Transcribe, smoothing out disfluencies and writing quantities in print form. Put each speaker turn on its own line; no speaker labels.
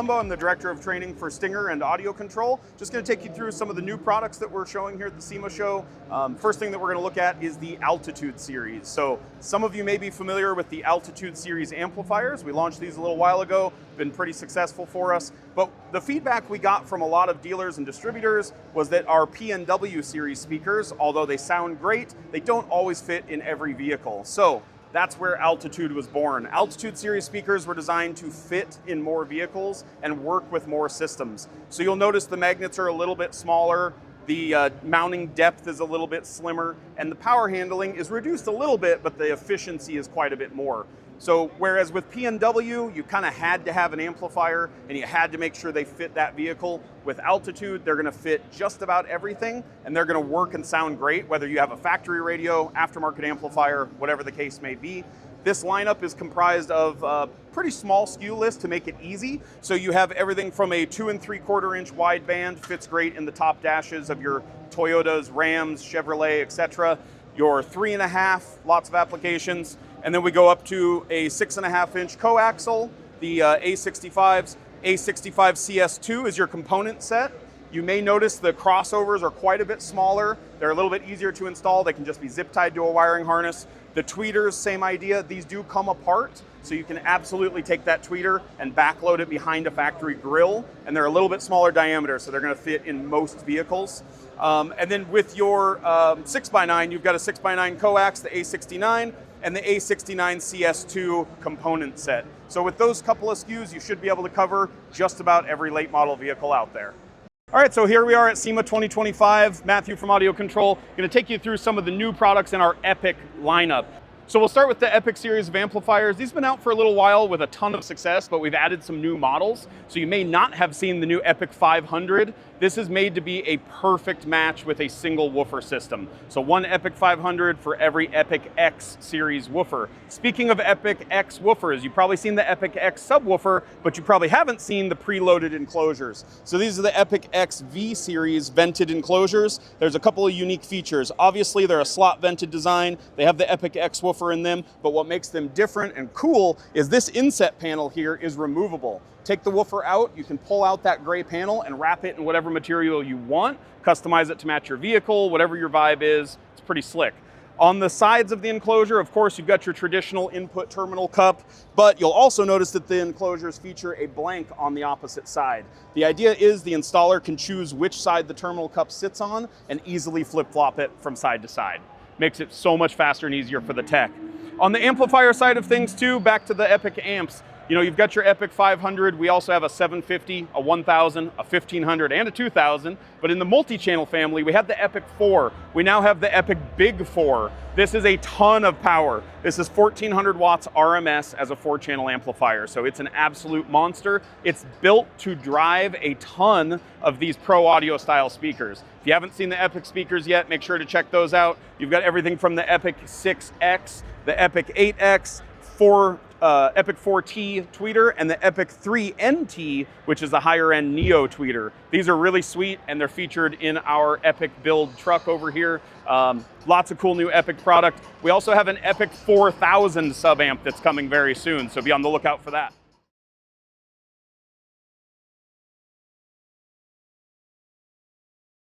Palumbo. I'm the Director of Training for Stinger and AudioControl. Just going to take you through some of the new products that we're showing here at the SEMA show. First thing that we're going to look at is the Altitude series. So some of you may be familiar with the Altitude series amplifiers. We launched these a little while ago, been pretty successful for us. But the feedback we got from a lot of dealers and distributors was that our PNW series speakers, although they sound great, they don't always fit in every vehicle. So that's where Altitude was born. Altitude series speakers were designed to fit in more vehicles and work with more systems. So you'll notice the magnets are a little bit smaller, the mounting depth is a little bit slimmer, and the power handling is reduced a little bit, but the efficiency is quite a bit more. So whereas with PNW, you kind of had to have an amplifier and you had to make sure they fit that vehicle, with Altitude, they're gonna fit just about everything and they're gonna work and sound great, whether you have a factory radio, aftermarket amplifier, whatever the case may be. This lineup is comprised of a pretty small SKU list to make it easy. So you have everything from a 2 3/4 inch wideband, fits great in the top dashes of your Toyotas, Rams, Chevrolet, etc. Your 3.5, lots of applications. And then we go up to a 6.5 inch coaxial, the A65s. A65 CS2 is your component set. You may notice the crossovers are quite a bit smaller. They're a little bit easier to install. They can just be zip tied to a wiring harness. The tweeters, same idea. These do come apart, so you can absolutely take that tweeter and backload it behind a factory grill. And they're a little bit smaller diameter, so they're gonna fit in most vehicles. And then with your 6x9, you've got a 6x9 coax, the A69, and the A69 CS2 component set. So with those couple of SKUs, you should be able to cover just about every late model vehicle out there. All right, so here we are at SEMA 2025. Matthew from AudioControl, going to take you through some of the new products in our Epic lineup. So we'll start with the Epic series of amplifiers. These have been out for a little while with a ton of success, but we've added some new models. So you may not have seen the new Epic 500. This is made to be a perfect match with a single woofer system. So one Epic 500 for every Epic X series woofer. Speaking of Epic X woofers, you've probably seen the Epic X subwoofer, but you probably haven't seen the preloaded enclosures. So these are the Epic X V series vented enclosures. There's a couple of unique features. Obviously, they're a slot vented design. They have the Epic X woofer in them, but what makes them different and cool is this inset panel here is removable. Take the woofer out, you can pull out that gray panel and wrap it in whatever material you want, customize it to match your vehicle, whatever your vibe is. It's pretty slick. On the sides of the enclosure, of course, you've got your traditional input terminal cup, but you'll also notice that the enclosures feature a blank on the opposite side. The idea is the installer can choose which side the terminal cup sits on and easily flip-flop it from side to side. Makes it so much faster and easier for the tech. On the amplifier side of things too, back to the Epic amps, you know, you've got your Epic 500, we also have a 750, a 1000, a 1500, and a 2000, but in the multi-channel family, we have the Epic 4. We now have the Epic Big 4. This is a ton of power. This is 1400 watts RMS as a 4-channel amplifier, so it's an absolute monster. It's built to drive a ton of these pro audio style speakers. If you haven't seen the Epic speakers yet, make sure to check those out. You've got everything from the Epic 6X, the Epic 8X, Epic 4T tweeter, and the Epic 3NT, which is the higher end Neo tweeter. These are really sweet and they're featured in our Epic build truck over here. Lots of cool new Epic product. We also have an Epic 4000 sub amp that's coming very soon, so be on the lookout for that.